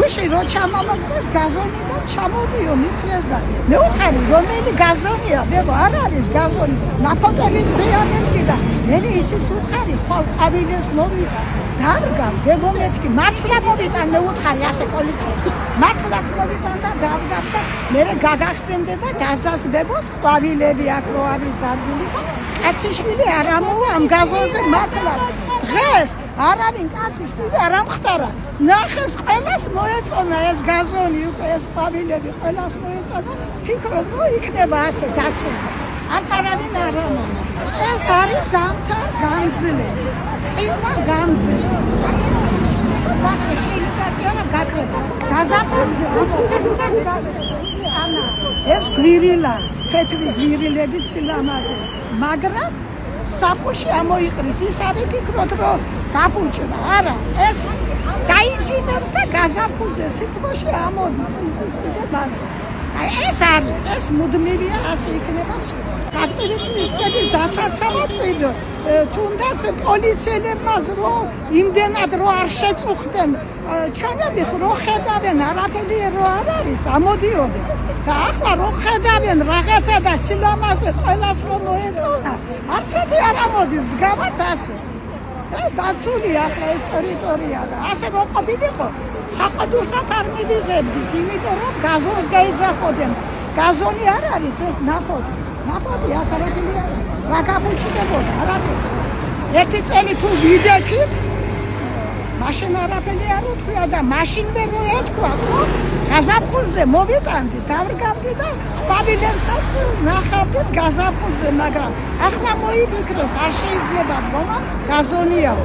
საფუში რო ჩამომოკლეს გაზონიდან ჩამოდიო მithles და მე ვუთხარი რომელი გაზონია ბებო არ არის გაზონი ნაფოტები დღიანები და მე ისიც ვუთხარი ხვალ ყავილეს მოვიდა დარგა ბებო მეთქი მართლა მოვიტან მე ვუთხარი ასე პოლიცია მართლაც მოვიტან და დავგა და მე გაგახსენდება დაზასბებოს ყვავილები აქ რო არის დარგული და კაციშვილი არ ამოვა ამ გაზონზე მართლაც დღეს არავინ კაციშვილი არ ამხდარა ნახეს ყველას მოეწონა ეს გაზონი უკვე ეს ყვავილები ყველას მოეწონა ფიქრობ რომ იქნება ასე დაცული არც არავინ არ ამოვა ეს არის ზამთარ გამძლე ყინა გამძლე ბახე შეიძლება გაკრება გაზაფხულზე ანა ეს გვირილა თეთრი გვირილების სილამაზე მაგრამ საფუში ამოიყრის ის არის ფიქრობ რომ გაფუჭდა არა ეს გაიცინებს და გაზაფხულზე სიტყვაში ამოდის ისიც კიდე მასე აი ეს არის ეს მუდმივია ასე იქნება სულ აქტივისტების დასაცავად ვიდო თუნდაც პოლიციელებმა რო იმდენად რო არ შეწუხდნენ ჩვენები რო ხედავენ არაფერი რო არ არის ამოდიოდნენ და ახლა რო ხედავენ რაღაცა და სილამაზე ყველას რო მოეწონა არცეთი არ ამოდის დგავართ ასე და დაცული ახლა ეს ტერიტორია და ასე რო ყოფილიყო საყდურსაც არ მივიღებდით იმიტომ რომ გაზონს გაიძახოდნენ გაზონი არ არის ეს ნაფოტი აქ არაფერი არ არის რა გაფუჭდებოდა არაფერი ერთი წელი თუ ვიდექით მაშინ არაფერი არ უთქვია და მაშინვე რო ეთქვა რომ გაზაფხულზე მოვიტანდი დავრგავდი და ყვავილებსაც ნახავდით გაზაფხულზე მაგრამ ახლა მოიფიქროს არ შეიძლება რომ გაზონიაო